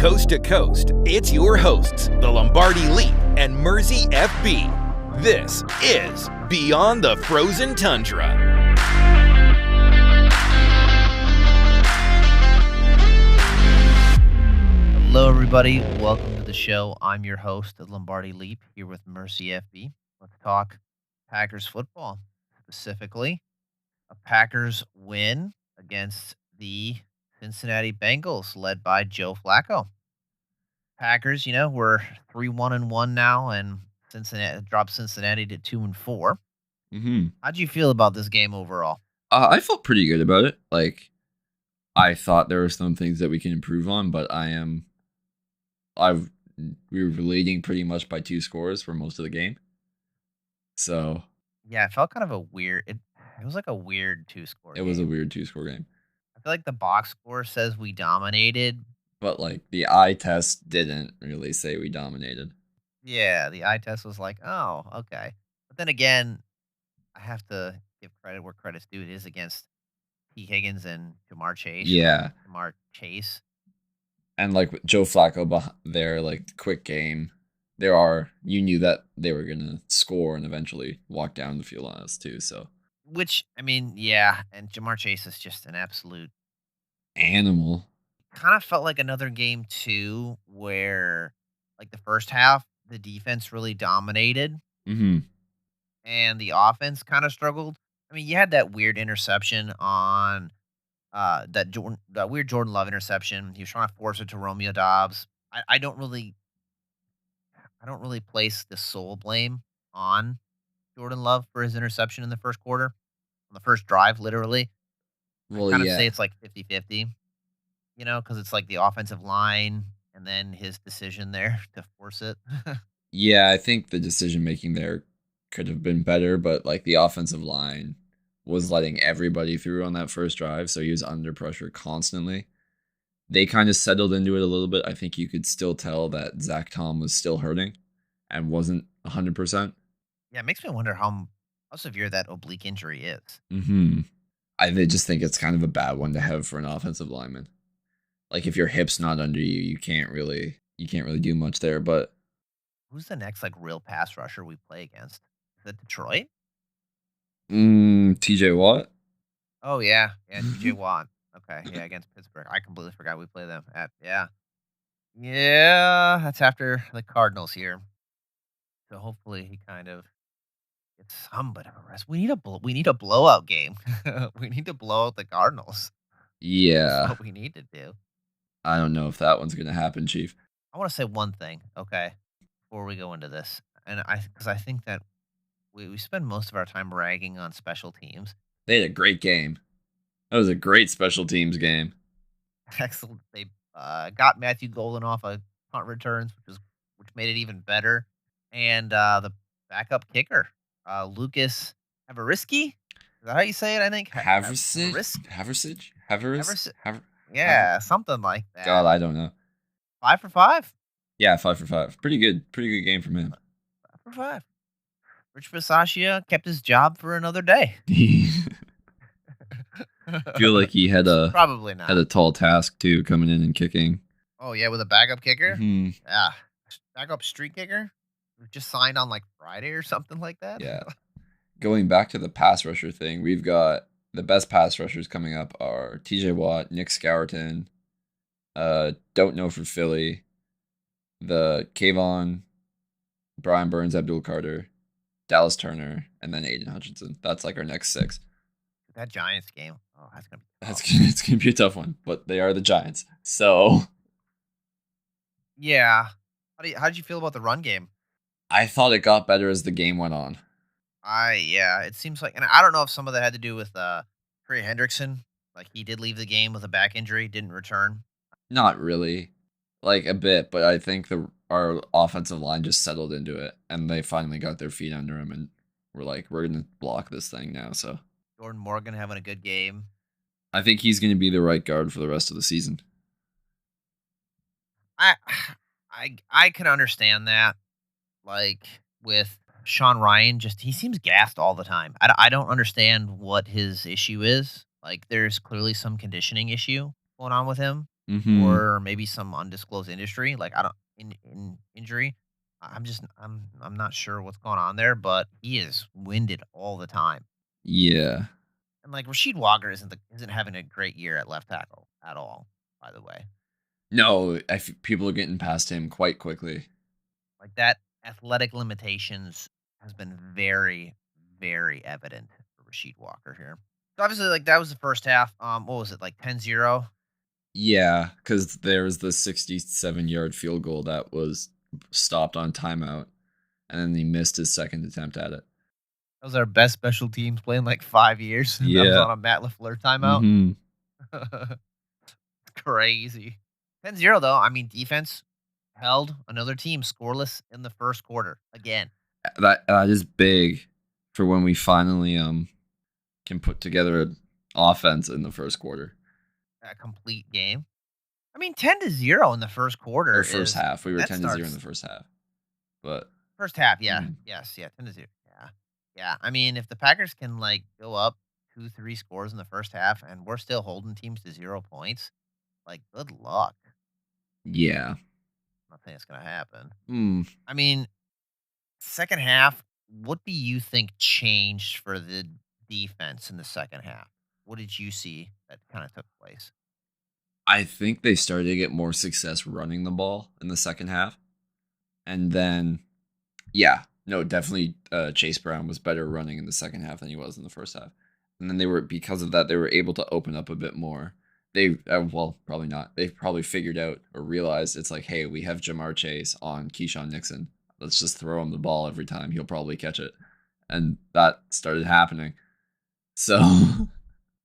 coast to coast, it's your hosts, the Lombardi Leap and Mersey FB. This is Beyond the Frozen Tundra. Hello, everybody. Welcome to the show. I'm your host, the Lombardi Leap, here with Mersey FB. Let's talk Packers football, specifically a Packers win against the Cincinnati Bengals, led by Joe Flacco. Packers, we're 3-1-1 now, and Cincinnati dropped Cincinnati to 2-4. Mm-hmm. How'd you feel about this game overall? I felt pretty good about it. I thought there were some things that we can improve on, but we were leading pretty much by 2 scores for most of the game. So Yeah, it felt kind of a weird. It was like a weird 2-score. It was a weird 2-score game. I feel like the box score says we dominated, but the eye test didn't really say we dominated. Yeah, the eye test was like, oh, okay. But then again, I have to give credit where credit's due. It is against T. Higgins and Jamar Chase. Yeah. Jamar Chase. And with Joe Flacco there, quick game, you knew that they were going to score and eventually walk down the field on us too. So, which, I mean, yeah. And Jamar Chase is just an absolute animal. Kind of felt like another game too, where the first half, the defense really dominated. Mm-hmm. And the offense kind of struggled. I mean, you had that weird interception on that weird Jordan Love interception. He was trying to force it to Romeo Doubs. I don't really place the sole blame on Jordan Love for his interception in the first quarter, on the first drive, literally. Well, I kind of say it's 50-50, because it's the offensive line and then his decision there to force it. Yeah, I think the decision making there could have been better, but the offensive line was letting everybody through on that first drive, so he was under pressure constantly. They kind of settled into it a little bit. I think you could still tell that Zach Tom was still hurting and wasn't 100%. Yeah, it makes me wonder how severe that oblique injury is. Mm-hmm. I just think it's kind of a bad one to have for an offensive lineman. If your hip's not under you, you can't really do much there. But who's the next real pass rusher we play against? Is it Detroit? TJ Watt. Oh yeah, TJ Watt. Okay, yeah, against Pittsburgh. I completely forgot we play them at yeah. That's after the Cardinals here. So hopefully he kind of gets some bit of a rest. We need a blowout game. We need to blow out the Cardinals. Yeah, that's what we need to do. I don't know if that one's gonna happen, Chief. I want to say one thing, okay, before we go into this, and because I think that we spend most of our time ragging on special teams. They had a great game. That was a great special teams game. Excellent. They got Matthew Golden off of punt returns, which made it even better. And the backup kicker, Lucas Havariski. Is that how you say it? I think Haversige. Yeah, something like that. God, I don't know. 5 for 5. Yeah, 5 for 5. Pretty good game from him. 5 for 5. Rich Bisaccia kept his job for another day. Feel like he had probably not had a tall task too, coming in and kicking. Oh yeah, with a backup kicker. Mm-hmm. Yeah, backup street kicker. We just signed on Friday or something like that. Yeah. Going back to the pass rusher thing, we've got the best pass rushers coming up are TJ Watt, Nick Scourton. Don't know for Philly. The Kayvon, Brian Burns, Abdul Carter, Dallas Turner, and then Aiden Hutchinson. That's our next 6. That Giants game. Oh, that's gonna be tough. It's gonna be a tough one, but they are the Giants. So yeah. How did you feel about the run game? I thought it got better as the game went on. It seems like, and I don't know if some of that had to do with Trey Hendrickson. He did leave the game with a back injury, didn't return. Not really. A bit, but I think our offensive line just settled into it, and they finally got their feet under him, and we're going to block this thing now. So Jordan Morgan having a good game. I think he's going to be the right guard for the rest of the season. I can understand that. With Sean Ryan, he seems gassed all the time. I don't understand what his issue is. There's clearly some conditioning issue going on with him. Mm-hmm. or maybe some undisclosed industry. Like I don't in injury. I'm not sure what's going on there, but he is winded all the time. Yeah. And like Rasheed Walker isn't having a great year at left tackle at all. By the way, No, people are getting past him quite quickly. like that athletic limitations has been very very evident for Rasheed Walker here. So obviously, like that was the first half. What was it like 10-0? Yeah, because there was the 67-yard field goal that was stopped on timeout, and then he missed his second attempt at it. That was our best special teams play in like 5 years. That was Yeah. on a Matt LaFleur timeout. Mm-hmm. Crazy. 10-0 though. I mean, defense held another team scoreless in the first quarter again. That is big for when we finally can put together an offense in the first quarter A complete game. I mean, 10-0 in the first quarter or first is half. We were that 10-0 in the starts first half, but first half. Yeah. mhm. Yes. Yeah. 10-0. Yeah. Yeah. I mean, if the Packers can like go up 2, 3 scores in the first half and we're still holding teams to 0 points, like good luck. Yeah. I'm not saying it's gonna happen. Hmm. I mean, second half, what do you think changed for the defense in the second half? What did you see that kind of took place? I think they started to get more success running the ball in the second half, and then yeah, no, definitely Chase Brown was better running in the second half than he was in the first half. And then they were because of that they were able to open up a bit more. They well, probably not. They probably figured out or realized it's like, hey, we have Jamar Chase on Keyshawn Nixon. Let's just throw him the ball every time. He'll probably catch it. And that started happening. So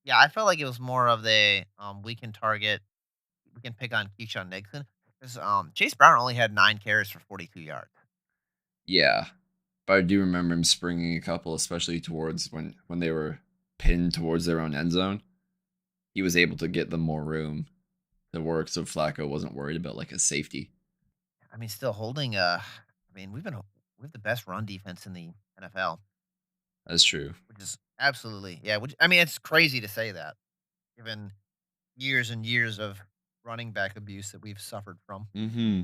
Yeah, I felt like it was more of the we can pick on Keyshawn Nixon because Chase Brown only had 9 carries for 42 yards. yeah. But I do remember him springing a couple, especially towards when they were pinned towards their own end zone. He was able to get them more room to work, so Flacco wasn't worried about like a safety. I mean, still holding. I mean, we have the best run defense in the NFL, That's true. which is absolutely yeah. Which I mean, it's crazy to say that given years and years of running back abuse that we've suffered from. Mm-hmm.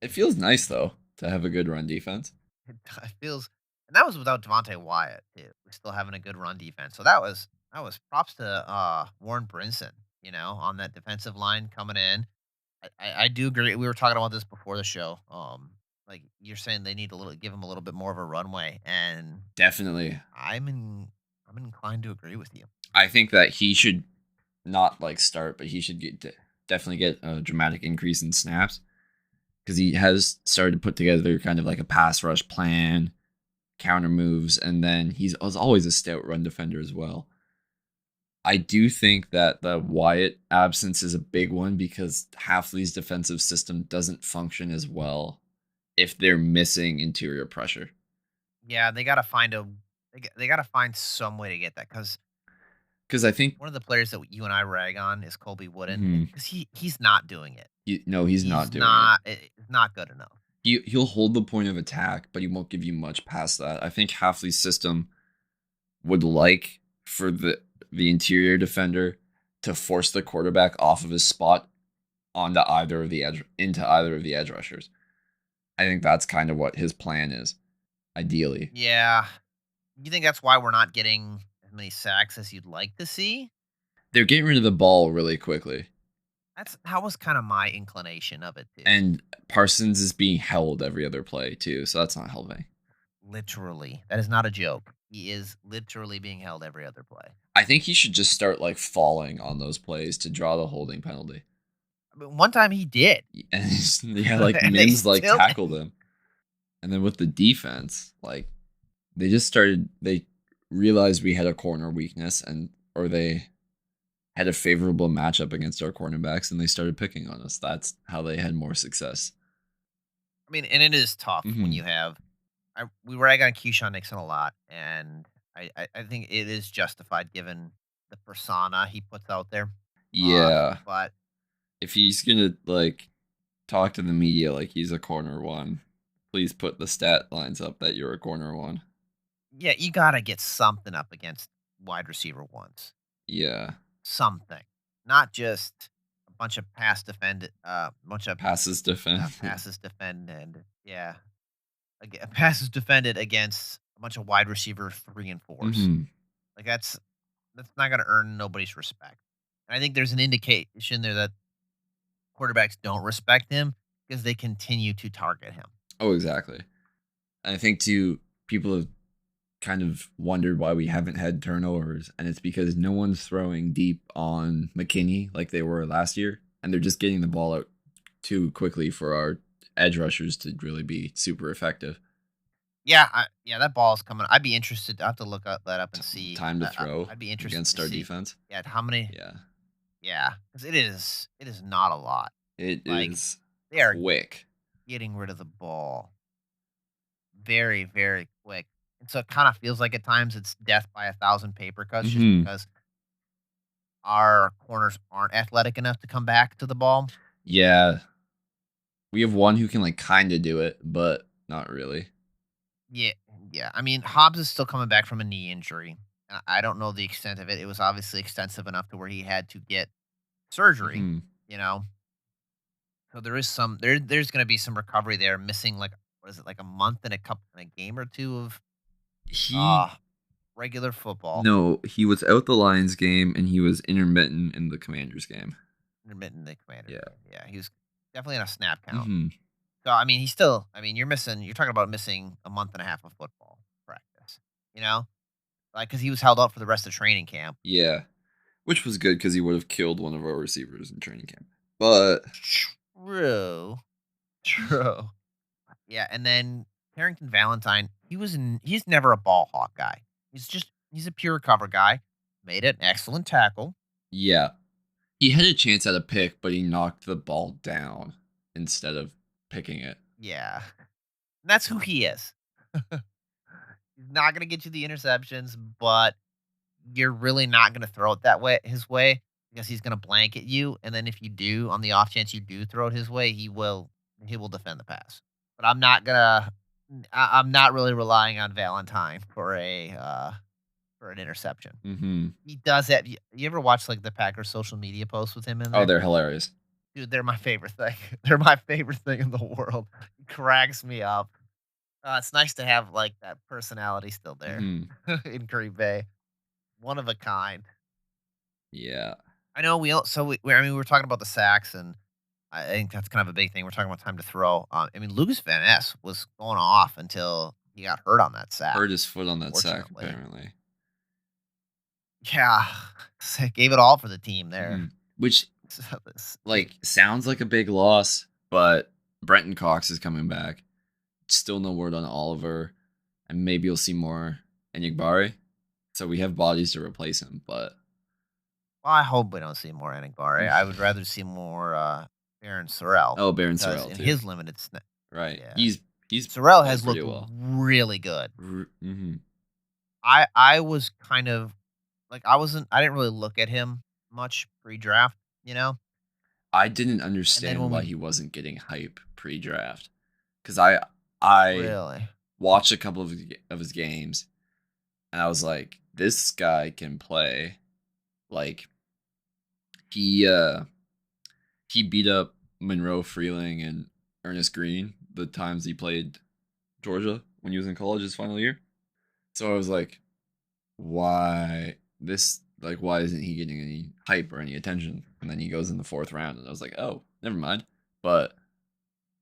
It feels nice though to have a good run defense. It feels, and that was without Devontae Wyatt too. We're still having a good run defense, so that was props to Warren Brinson. On that defensive line coming in. I do agree. We were talking about this before the show. Like you're saying, they need give him a little bit more of a runway, and Definitely. I'm inclined to agree with you. I think that he should not like start, but he should definitely get a dramatic increase in snaps because he has started to put together kind of like a pass rush plan, counter moves, and then he was always a stout run defender as well. I do think that the Wyatt absence is a big one because Halfley's defensive system doesn't function as well if they're missing interior pressure. Yeah, they got to find they got to find some way to get that because Because I think, one of the players that you and I rag on is Colby Wooden mhm, because he's not doing it. no, he's not He's doing it. it's not good enough. He'll hold the point of attack, but he won't give you much past that. I think Halfley's system would like for the interior defender to force the quarterback off of his spot onto either of the edge into either of the edge rushers. I think that's kind of what his plan is, ideally. Yeah. You think that's why we're not getting as many sacks as you'd like to see? They're getting rid of the ball really quickly. That was kind of my inclination of it too. And Parsons is being held every other play too, so that's not helping. Literally. That is not a joke. He is literally being held every other play. I think he should just start like falling on those plays to draw the holding penalty. I mean, one time he did. And yeah, like And they Mims like still tackled him. And then with the defense, like they realized we had a corner weakness or they had a favorable matchup against our cornerbacks and they started picking on us. That's how they had more success. I mean, and it is tough when Mhm. you have we rag on Keyshawn Nixon a lot, and I think it is justified given the persona he puts out there. Yeah. But If he's gonna like talk to the media like he's a corner one, please put the stat lines up that you're a corner one. yeah, you gotta get something up against wide receiver ones. Yeah. Something. Not just a bunch of pass defended, bunch of Passes defended. passes defended. Yeah, passes defended against a bunch of wide receiver 3 and 4s. Hmm. Like that's not going to earn nobody's respect. And I think there's an indication there that quarterbacks don't respect him because they continue to target him. Oh, exactly. And I think too, people have kind of wondered why we haven't had turnovers, and it's because no one's throwing deep on McKinney like they were last year, and they're just getting the ball out too quickly for our edge rushers to really be super effective. Yeah, yeah, that ball is coming. I'd be interested. I have to look that up and see. Time to throw I'd be interested to against our see. defense. Yeah, how many? Yeah, Yeah, because it is not a lot. it Like is they are quick. getting rid of the ball very, very quick, and so it kind of feels like at times it's death by 1,000 paper cuts, just Hmm. because our corners aren't athletic enough to come back to the ball. Yeah, we have one who can like kind of do it, but not really. Yeah, yeah. I mean, Hobbs is still coming back from a knee injury. I don't know the extent of it. It was obviously extensive enough to where he had to get surgery. Hmm. You know, so there is there's going to be some recovery there. Missing like what is it like a month and a game or two of He uh regular football. No, he was out the Lions game and he was intermittent in the Commanders game. Intermittent the Commanders Yeah. game. Yeah, he was definitely in a snap count. Hmm. So I mean, he's still. I mean, you're talking about missing a month and a half of football practice. You know, like because he was held out for the rest of training camp. Yeah, which was good because he would have killed one of our receivers in training camp. But True. True. Yeah, and then Harrington Valentine, he's never a ball hawk guy. He's a pure cover guy. Made an excellent tackle. yeah, he had a chance at a pick, but he knocked the ball down instead of picking it. Yeah. And that's who he is. He's not gonna get you the interceptions, but you're really not gonna throw it that way his way because he's gonna blanket you. And then if you do, on the off chance you do throw it his way, he will defend the pass. But I'm not really relying on Valentine for an interception. Hmm. He does that. You ever watch like the Packers social media posts with him in there? Oh, they're hilarious. Dude, they're my favorite thing. They're my favorite thing in the world. It cracks me up. It's nice to have like that personality still there Hmm. in Green Bay. One of a kind. Yeah. I know I mean we were talking about the sacks, and I think that's kind of a big thing. We're talking about time to throw. I mean Lucas Van Ness was going off until he got hurt on that sack. Hurt his foot on that sack, Fortunately. apparently. Yeah, gave it all for the team there. Mhm. Which, So like, sounds like a big loss, but Brenton Cox is coming back. Still no word on Oliver, and maybe you'll see more Enigbari. So we have bodies to replace him, but well, I hope we don't see more Enigbari. I would rather see more Aaron Sorrell. oh, Baron Because Sorrell in too. his limited Right. yeah. He's Sorrell playing has pretty looked well. really good. Mm-hmm. I was kind of like I didn't really look at him much pre-draft, you know? I didn't And then understand when why we he wasn't getting hype pre-draft, because I really watched a couple of his games, and I was like, this guy can play. Like he he beat up Monroe Freeling and Ernest Green the times he played Georgia when he was in college his final year. So I was like, why isn't he getting any hype or any attention? And then he goes in the fourth round, and I was like, oh, never mind. But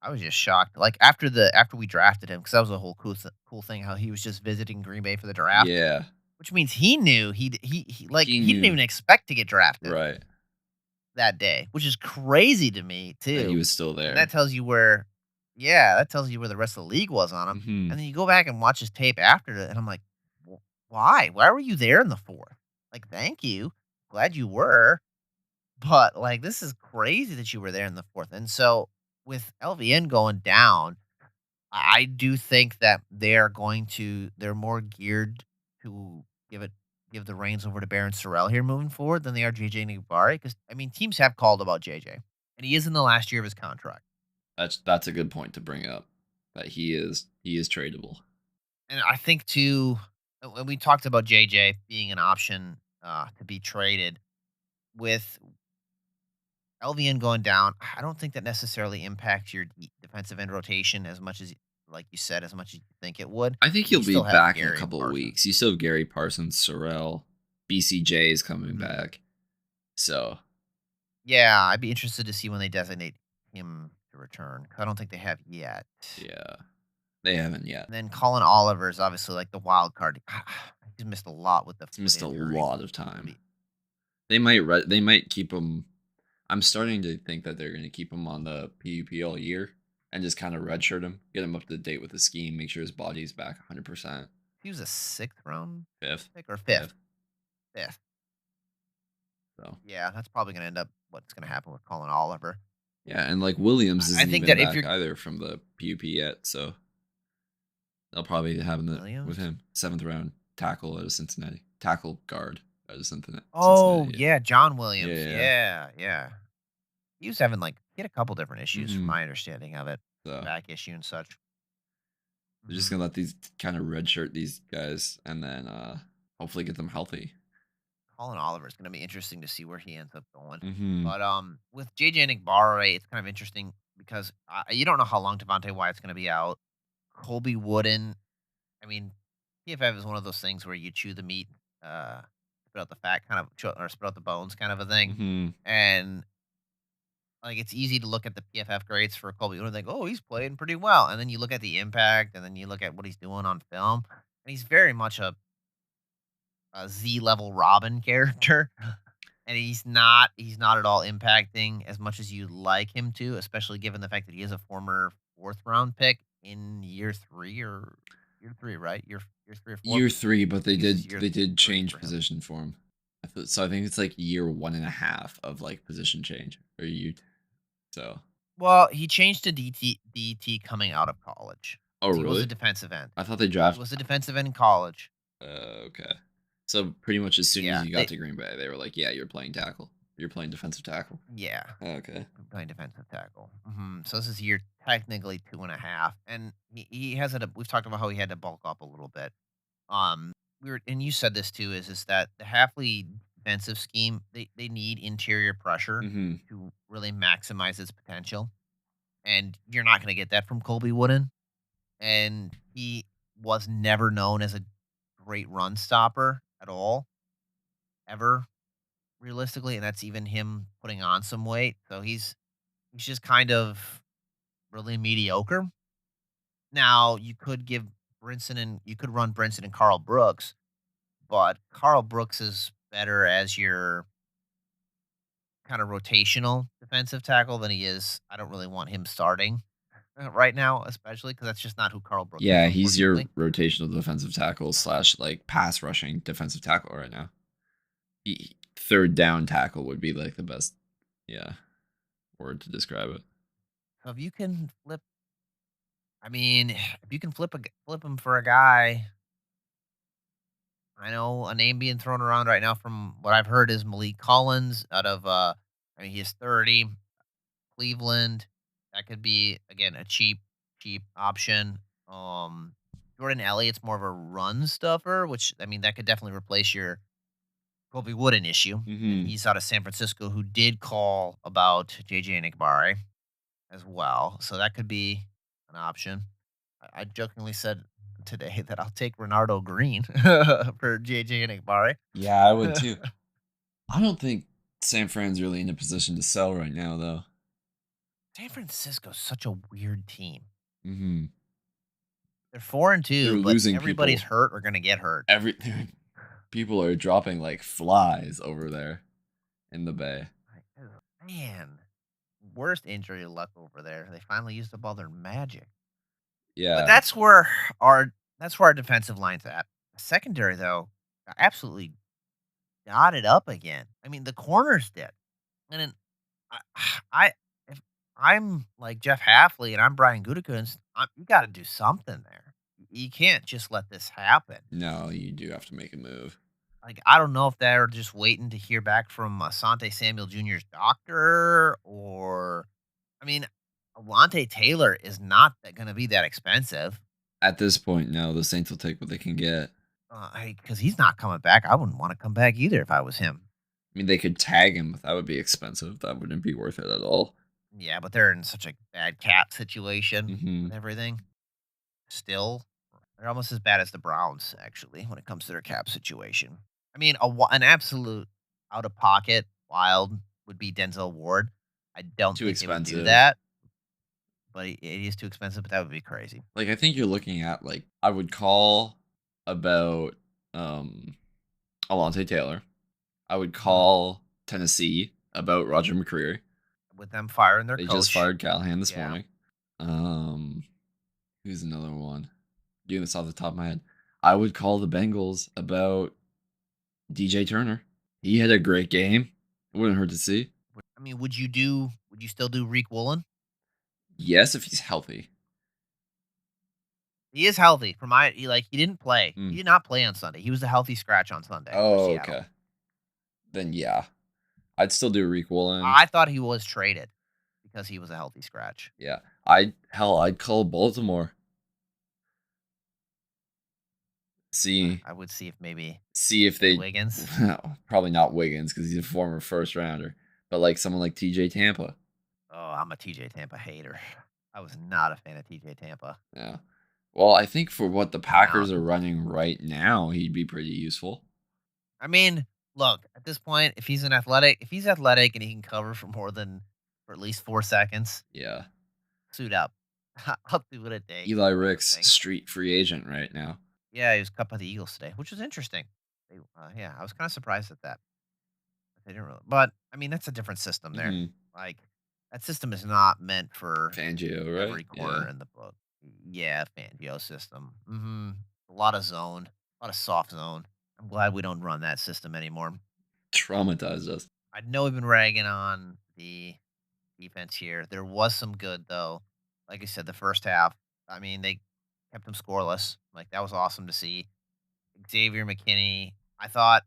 I was just shocked. Like after we drafted him, because that was a whole cool thing how he was just visiting Green Bay for the draft, yeah, which means he knew He he didn't knew. even expect to get drafted right. that day, which is crazy to me That he too. was still And there. that tells you where, yeah, that tells you where the rest of the league was on him. Mhm. And then you go back and watch his tape after it, and I'm like, why? Why were you there in the fourth? Like, thank you, glad you were, but like, this is crazy that you were there in the fourth. And so with LVN going down, I do think that they're more geared to give the reins over to Baron Sorrell here moving forward than they are JJ Nibari. Because I mean, teams have called about JJ, and he is in the last year of his contract. That's a good point to bring up. That he is tradable. And I think too, when we talked about JJ being an option to be traded with, LVN going down, I don't think that necessarily impacts your defensive end rotation as much as, like you said, as much as you think it would. I think 'Cause he'll you be still have back in a Gary and couple of Parsons. weeks. You still have Gary Parsons, Sorrell, BCJ is coming Mhm. back. So, Yeah, I'd be interested to see when they designate him to return. 'Cause I don't think they have yet. yeah, they haven't yet. And then Colin Oliver is obviously like the wild card. He's missed a lot with the He's foot missed a injury. lot of Gonna time. be They might keep him. I'm starting to think that they're going to keep him on the PUP all year and just kind of redshirt him, get him up to date with the scheme, make sure his body's back 100%. he was a 6th round Fifth, pick or fifth. fifth. Fifth. So Yeah, that's probably gonna end up what's gonna happen with Colin Oliver. yeah, and like Williams I isn't think even that if back you're either from the PUP yet, so they'll probably have him with Williams. him 7th round tackle out of Cincinnati, tackle guard out of Cincinnati. Oh Yeah, yeah, John yeah, Williams. yeah. Yeah, yeah. He was having he had a couple different issues from Mm-hmm. my understanding of it. So Back issue and such. they're just Mhm. gonna let these kind of redshirt these guys, and then hopefully get them healthy. Colin Oliver is gonna be interesting to see where he ends up going. Mm-hmm. But with JJ Nickbare, it's kind of interesting because you don't know how long Devontae Wyatt's gonna be out. Colby Wooden, I mean, PFF is one of those things where you chew the meat, spit out the fat, kind of, or spit out the bones, kind of a thing. Mm-hmm. And like it's easy to look at the PFF grades for Colby Wooden and think, oh, he's playing pretty well. And then you look at the impact, and then you look at what he's doing on film, and he's very much a Z level Robin character. And he's not at all impacting as much as you'd like him to, especially given the fact that he is a former 4th round pick in year 3, right? Year 3 or 4? Year 3, but I think this is year they did 3 change for him. position for him. So I think it's like year 1.5 of like position change or you. So Well, he changed to DT coming out of college oh because he was a really? defensive end. I thought they He draft. was a defensive end in college. Okay. So pretty much as soon as Yeah, you got to Green Bay, they were like, "Yeah, you're playing tackle. You're playing defensive tackle." yeah, Okay. playing defensive tackle. So this is year technically 2.5, and he has it. We've talked about how he had to bulk up a little bit. And you said this too, is that the Halfley defensive scheme, they need interior pressure Mm-hmm. to really maximize its potential. And you're not gonna get that from Colby Wooden. And he was never known as a great run stopper at all, ever, realistically, and that's even him putting on some weight. So he's just kind of really mediocre. Now you could run Brinson and Carl Brooks, but Carl Brooks is better as your kind of rotational defensive tackle than he is. I don't really want him starting right now, especially because that's just not who Carl Brooks is, Yeah, he's your unfortunately. rotational defensive tackle slash like pass rushing defensive tackle right now. Third down tackle would be like the best, yeah, word to describe it. So if you can flip, I mean, if you can flip him for a guy, I know a name being thrown around right now from what I've heard is Malik Collins out of I mean, he's 30, Cleveland. That could be again a cheap option. Jordan Elliott's more of a run stuffer, which I mean that could definitely replace your Colby Wooden issue. And Mm-hmm. he's out of San Francisco who did call about JJ Nickbari as well. So that could be an option. I jokingly said today that I'll take Renardo Green for JJ Nickbari. Yeah, I would too. I don't think San Fran's really in a position to sell right now, though. San Francisco's such a weird team. Mm-hmm. They're 4-2, They're but losing everybody's people. hurt or gonna get hurt. Every people are dropping like flies over there in the Bay. Man, worst injury luck over there. They finally used up all their magic. But Yeah. that's where our defensive line's at. Secondary though, absolutely got it up again. I mean, the corners did. And then I I if I'm like Jeff Halfley and I'm Brian Gutekunst, you got to do something there. You can't just let this happen. No, you do have to make a move. Like I don't know if they're just waiting to hear back from Asante Samuel Jr.'s doctor, or I mean, Alante Taylor is not going to be that expensive. At this point, no, the Saints will take what they can get. Because he's not coming back. I wouldn't want to come back either if I was him. I mean, they could tag him, but that would be expensive. That wouldn't be worth it at all. Yeah, but they're in such a bad cap situation Hmm. with everything. Still, they're almost as bad as the Browns, actually, when it comes to their cap situation. I mean, an absolute out of pocket wild would be Denzel Ward. I don't Too think they would do expensive. that, but it is too expensive. But that would be crazy. Like, I think you're looking at, like, I would call about um Alontae Taylor. I would Mhm. call Tennessee about Roger McCreary. With them firing their They just coach, fired Callahan this yeah. morning. Um, who's another one? Doing this off the top of my head. I would call the Bengals about DJ Turner. He had a great game. It wouldn't hurt to see. I mean, would you still do Reek Woolen? Yes, if he's healthy. He is healthy. He didn't play. Hmm. He did not play on Sunday. He was a healthy scratch on Sunday for Oh, Seattle. okay. Then yeah, I'd still do Reek Woolen. I thought he was traded because he was a healthy scratch. Yeah, I'd call Baltimore. See I would see if maybe see if get they Wiggins. probably not Wiggins because he's a former first rounder, but like someone like TJ Tampa. Oh, I'm a TJ Tampa hater. I was not a fan of TJ Tampa. Yeah. Well, I think for what the Now, Packers are running right now, he'd be pretty useful. I mean, look, at this point, if he's athletic and he can cover for at least 4 seconds, Yeah. suit up. I'll do what it takes, Eli type of Ricks, thing. street free agent right now. Yeah, he was cut by the Eagles today, which was interesting. Yeah, I was kind of surprised at that. They didn't really, but I mean, that's a different system there. Hmm. Like that system is not meant for Fangio, right? every Yeah. corner in the book. Yeah, Fangio system. A lot of zone, a lot of soft zone. I'm glad we don't run that system anymore. Traumatized us. I know we've been ragging on the defense here. There was some good though. Like I said, the first half. I mean, they kept them scoreless. Like that was awesome to see. Xavier McKinney. I thought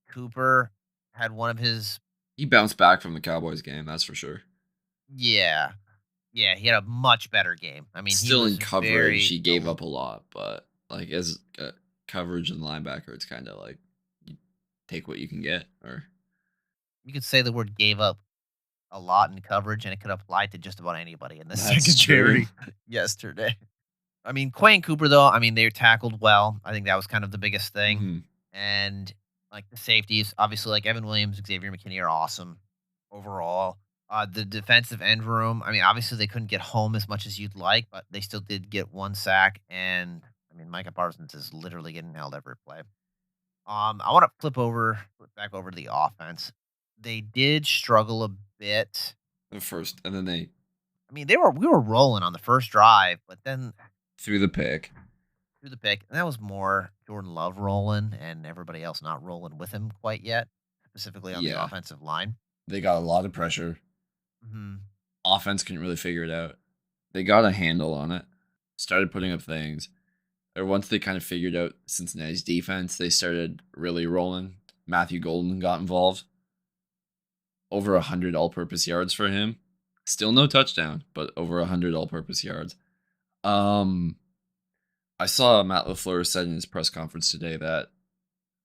Cooper had one of his. He bounced back from the Cowboys game, that's for sure. Yeah, yeah, he had a much better game. I mean, he Still in was coverage, very he gave up a lot, but like as coverage and linebacker, it's kind of like you take what you can get. Or you could say the word gave up a lot in coverage, and it could apply to just about anybody in the that's true. secondary yesterday. I mean, Quay and Cooper, though, I mean, they tackled well. I think that was kind of the biggest thing. Hmm. And like the safeties, obviously, like Evan Williams, Xavier McKinney are awesome overall. The defensive end room, I mean, obviously they couldn't get home as much as you'd like, but they still did get one sack. And I mean, Micah Parsons is literally getting held every play. I want to flip back over to the offense. They did struggle a bit. The first, and then they I mean, we were rolling on the first drive, but then threw the pick. through the pick, and that was more Jordan Love rolling and everybody else not rolling with him quite yet, specifically on the Yeah, offensive line. they got a lot of pressure. Hmm. Offense couldn't really figure it out. They got a handle on it, started putting up things. Or once they kind of figured out Cincinnati's defense, they started really rolling. Matthew Golden got involved. Over 100 all-purpose yards for him. Still no touchdown, but over 100 all-purpose yards. Um, I saw Matt LaFleur said in his press conference today that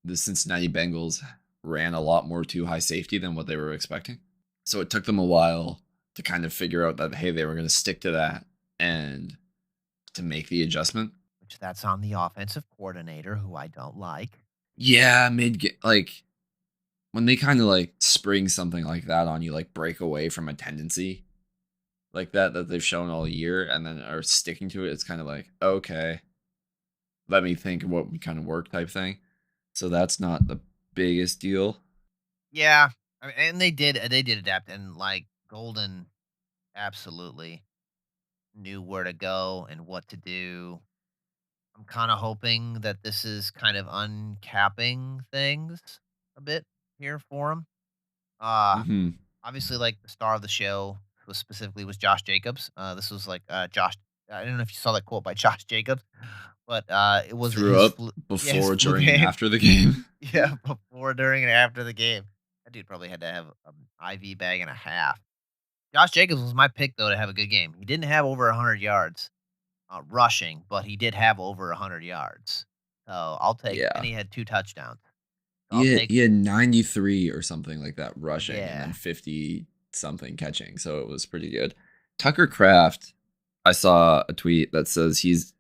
the Cincinnati Bengals ran a lot more too high safety than what they were expecting. So it took them a while to kind of figure out that, hey, they were going to stick to that and to make the adjustment. Which that's on the offensive coordinator, who I don't like. Yeah, like when they kind of like spring something like that on you, like break away from a tendency like that they've shown all year and then are sticking to it, it's kind of like, okay, let me think of what would kind of work type thing. So that's not the biggest deal. Yeah, I mean, and they did adapt, and like Golden absolutely knew where to go and what to do. I'm kind of hoping that this is kind of uncapping things a bit here for him. Uh Hmm. Obviously, like the star of the show was Josh Jacobs. This was like Josh. I don't know if you saw that quote by Josh Jacobs, but it was Threw up yeah, his before, flu during, and game. after the game. Yeah, before, during, and after the game. That dude probably had to have an IV bag and a half. Josh Jacobs was my pick though to have a good game. He didn't have over 100 yards rushing, but he did have over 100 yards. So I'll take, and Yeah. he had 2 touchdowns. I'll take. He had 93 or something like that rushing, and then Yeah. 50 something catching, so it was pretty good. Tucker Kraft, I saw a tweet that says he's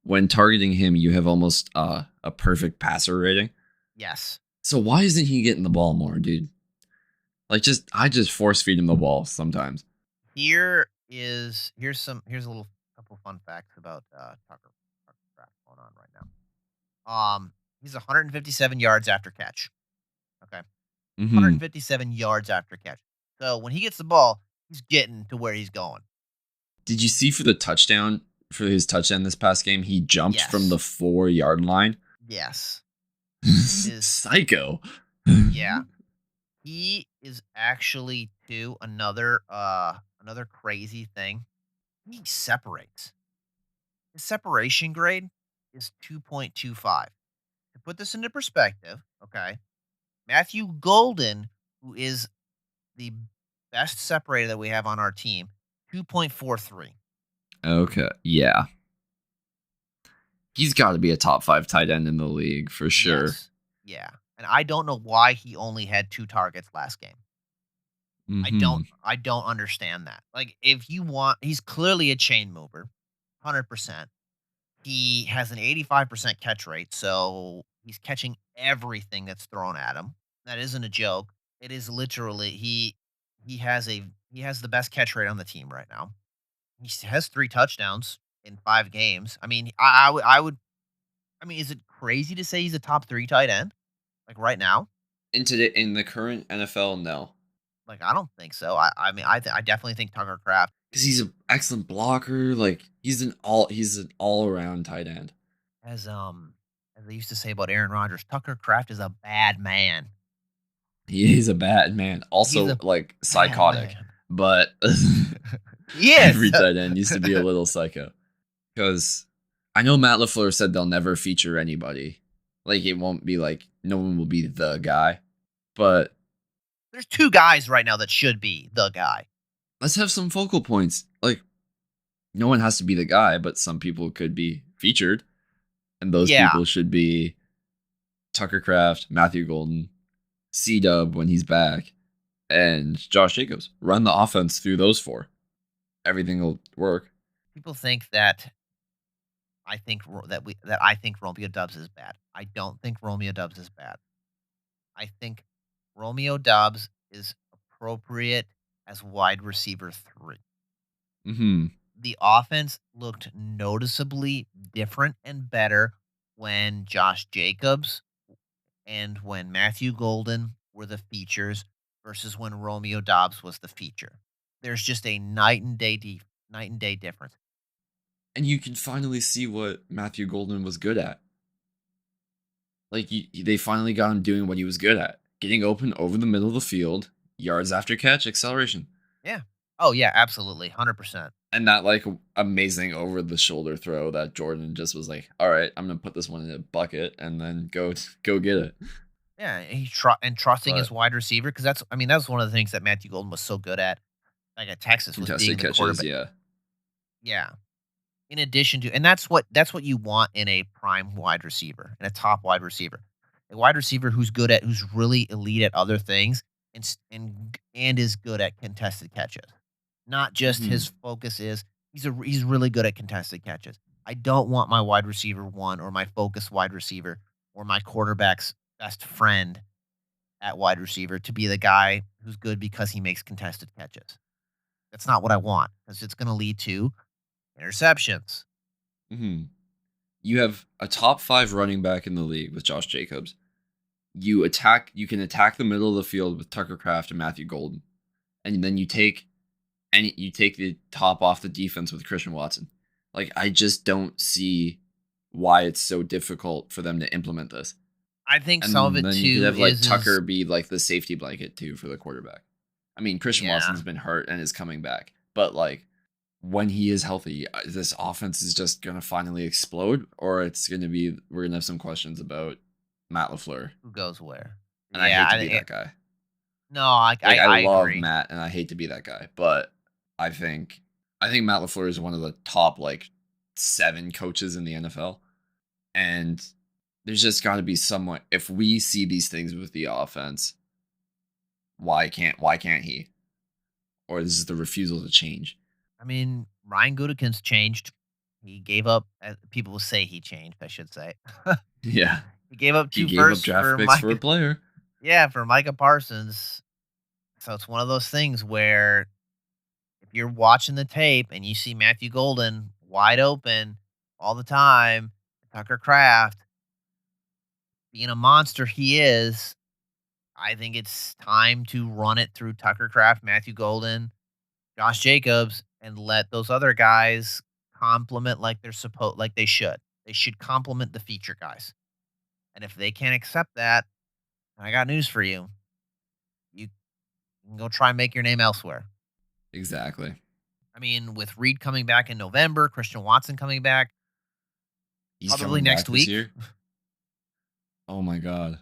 when targeting him, you have almost a perfect passer rating. Yes. So why isn't he getting the ball more, dude? Like, I just force feed him the ball sometimes. Here's a little couple fun facts about Tucker Craft going on right now. He's 157 yards after catch. Okay, Mm-hmm. 157 yards after catch. So when he gets the ball, he's getting to where he's going. Did you see for his touchdown this past game? He jumped from the Yes. 4-yard line. Yes. Is Psycho. Yeah. He is actually too another crazy thing. He separates. His separation grade is 2.25. To put this into perspective, okay, Matthew Golden, who is the best separator that we have on our team, 2.43. Okay, yeah. He's got to be a top 5 tight end in the league for sure. Yes. Yeah. And I don't know why he only had 2 targets last game. Mm-hmm. I don't understand that. Like if you want he's clearly a chain mover, 100%. He has an 85% catch rate, so he's catching everything that's thrown at him. That isn't a joke. It is literally he has a he has the best catch rate on the team right now. Has 3 touchdowns in 5 games. I mean, I mean, is it crazy to say he's a top 3 tight end? Like right now? In the current NFL, no. Like I don't think so. I mean, I definitely think Tucker Kraft Because he's an excellent blocker. Like he's an all around tight end. as they used to say about Aaron Rodgers, Tucker Kraft is a bad man. He's a bad man. He's Also, a like bad psychotic, man. but Yes. every tight end used to be a little psycho. Because I know Matt LaFleur said they'll never feature anybody. Like it won't be like no one will be the guy. But There's 2 guys right now that should be the guy. let's have some focal points. Like no one has to be the guy, but some people could be featured, and those Yeah. people should be Tucker Kraft, Matthew Golden, C Dub when he's back, and Josh Jacobs. Run the offense through those 4. Everything will work. People think that I think Romeo Dubs is bad. I don't think Romeo Dubs is bad. I think Romeo Dubs is appropriate as wide receiver 3. Mm-hmm. The offense looked noticeably different and better when Josh Jacobs and when Matthew Golden were the features versus when Romeo Dobbs was the feature. There's just a night and day difference. And you can finally see what Matthew Golden was good at. Like they finally got him doing what he was good at: getting open over the middle of the field, yards after catch, acceleration. Yeah. Oh yeah, absolutely, 100%. And that like amazing over the shoulder throw that Jordan just was like, all right, I'm gonna put this one in a bucket and then go get it. Yeah, and trusting his wide receiver because that's one of the things that Matthew Golden was so good at, like at Texas, was being Contested the catches, quarterback. yeah. Yeah. In addition to, and that's what you want in a prime wide receiver, in a top wide receiver, a wide receiver who's really elite at other things and is good at contested catches. Not just his focus is he's really good at contested catches. I don't want my wide receiver 1 or my focus wide receiver or my quarterback's best friend at wide receiver to be the guy who's good because he makes contested catches. That's not what I want because it's going to lead to interceptions. Mm-hmm. You have a top 5 running back in the league with Josh Jacobs. You can attack the middle of the field with Tucker Kraft and Matthew Golden. And then you take the top off the defense with Christian Watson. Like I just don't see why it's so difficult for them to implement this. I think And some of it then too you could have like is Tucker be like the safety blanket too for the quarterback. I mean, Christian Yeah. Watson's been hurt and is coming back, but like when he is healthy, this offense is just gonna finally explode, or we're gonna have some questions about Matt LaFleur. who goes where. And I hate to be that guy. No, I Like, I love agree. Matt, and I hate to be that guy, but I think Matt LaFleur is one of the top like 7 coaches in the NFL, and there's just got to be someone. If we see these things with the offense, why can't he? Or this is the refusal to change. I mean, Ryan Gutekunst changed. He gave up. People will say he changed. I should say Yeah, he gave up he two gave up firsts draft for picks for a Micah. player. Yeah, for Micah Parsons. So it's one of those things where if you're watching the tape and you see Matthew Golden wide open all the time, Tucker Kraft being a monster he is, I think it's time to run it through Tucker Kraft, Matthew Golden, Josh Jacobs, and let those other guys complement like they should. They should complement the feature guys. And if they can't accept that, I got news for you. You can go try and make your name elsewhere. Exactly. I mean, with Reed coming back in November, Christian Watson coming back He's probably coming back next this week. year. Oh my god.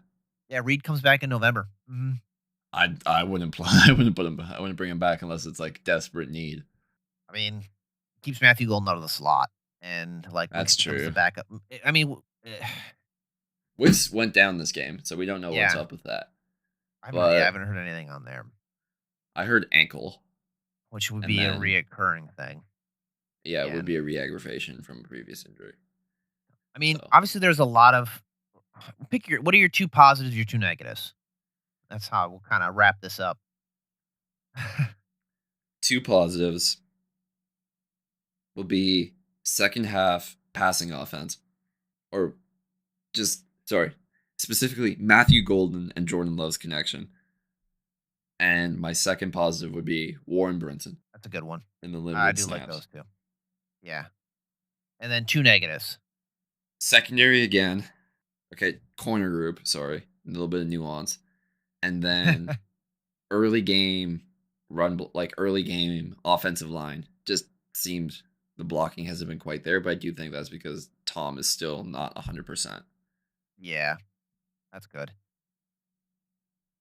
Yeah, Reed comes back in November. Mhm. I wouldn't I wouldn't put him. I wouldn't bring him back unless it's like desperate need. I mean, keeps Matthew Golden out of the slot, and like Wicks That's becomes the true. backup. I mean, Wicks went down this game, so we don't know what's yeah, up with that. I But haven't heard anything on there, I heard ankle, which would and be a then reoccurring thing. yeah, it Yeah, would be a re-aggravation from a previous injury. I mean, So obviously, there's a lot of pick your. What are your two positives? Your two negatives. That's how we'll kind of wrap this up. 2 positives will be second half passing offense, or just sorry, specifically Matthew Golden and Jordan Love's connection. And my second positive would be Warren Brinson That's a good one. in the I limited do like snaps. those two. Yeah, and then two negatives. Secondary again. Okay, corner group, sorry. A little bit of nuance. And then early game early game offensive line. Just seems the blocking hasn't been quite there, but I do think that's because Tom is still not 100%. Yeah, that's good.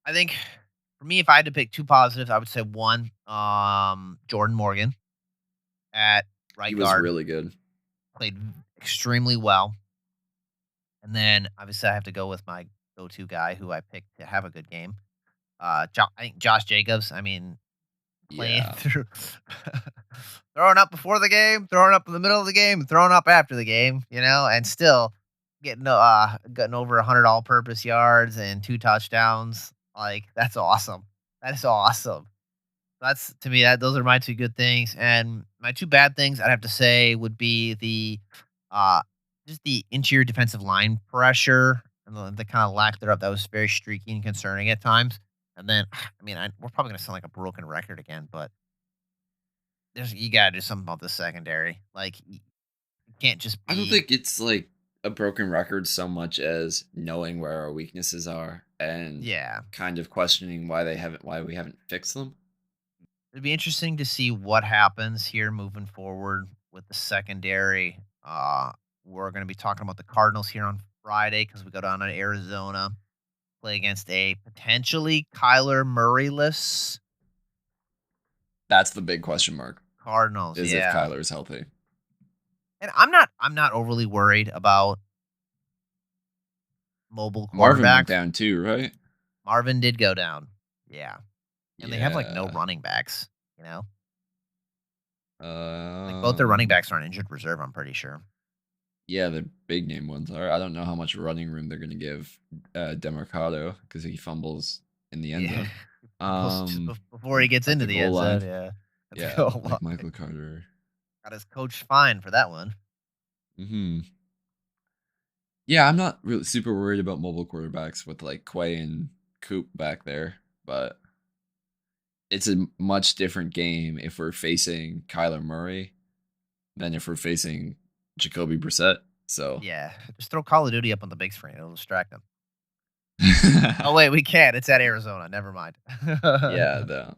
I think for me, if I had to pick two positives, I would say one, Jordan Morgan at He right was guard really good. played extremely well. And then obviously I have to go with my go-to guy who I picked to have a good game. I think Josh Jacobs. I mean, playing Yeah. through throwing up before the game, throwing up in the middle of the game, and throwing up after the game, and still getting over 100 all-purpose yards and 2 touchdowns. Like that's awesome. That is awesome. That's to me that those are my two good things, and my two bad things I'd have to say would be uh just the interior defensive line pressure and the kind of lack thereof that was very streaky and concerning at times. And then, I mean, we're probably gonna sound like a broken record again, but you gotta do something about the secondary. Like you can't just I don't be think it's like a broken record so much as knowing where our weaknesses are and yeah. kind of questioning why we haven't fixed them. It'd be interesting to see what happens here moving forward with the secondary. We're going to be talking about the Cardinals here on Friday because we go down to Arizona, play against a potentially Kyler Murray-less That's the big question mark, Cardinals. is if Yeah, Kyler is healthy. and I'm not overly worried about mobile Marvin went quarterbacks. down too, right? Marvin did go down. Yeah, and they have like no Yeah. running backs. You know, like both their running Um, backs are on injured reserve. I'm pretty sure. yeah, the big name ones are. I don't know how much running room they're going to give Demarcado because he fumbles in the end Yeah. zone. Just before he gets At into the the goal end zone, line. yeah. At the Yeah, goal like line. Michael Carter. Got his coach fine for that one. Hmm. Yeah, I'm not really super worried about mobile quarterbacks with like Quay and Coop back there, but it's a much different game if we're facing Kyler Murray than if we're facing Jacoby Brissett. So, Yeah. Just throw Call of Duty up on the big screen. It'll distract him. Oh, wait, we can't. It's at Arizona. Never mind. yeah,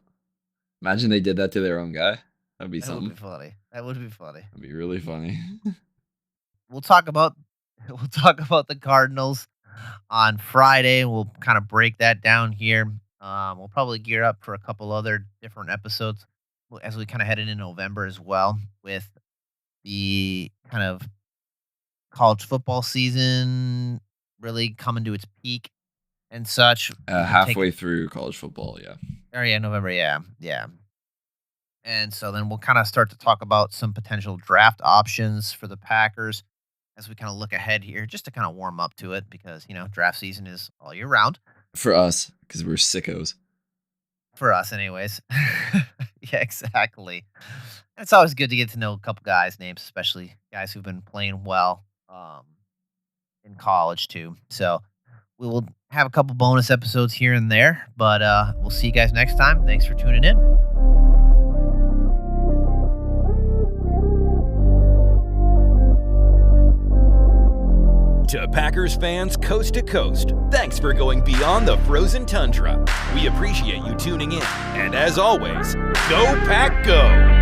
imagine they did that to their own guy. That'd be That would something. be funny. That would be funny. That'd be really funny. We'll talk about the Cardinals on Friday, and we'll kind of break that down here. We'll probably gear up for a couple other different episodes as we kind of head into November as well with the kind of college football season really coming to its peak and such. Halfway through college football, yeah. Oh, yeah, November, yeah. And so then we'll kind of start to talk about some potential draft options for the Packers as we kind of look ahead here, just to kind of warm up to it because, draft season is all year round. For us, because we're sickos. For us, anyways. Yeah, exactly. It's always good to get to know a couple guys' names, especially guys who've been playing well in college, too. So we will have a couple bonus episodes here and there, but we'll see you guys next time. Thanks for tuning in. To Packers fans coast to coast, thanks for going beyond the frozen tundra. We appreciate you tuning in. And as always, go Pack Go!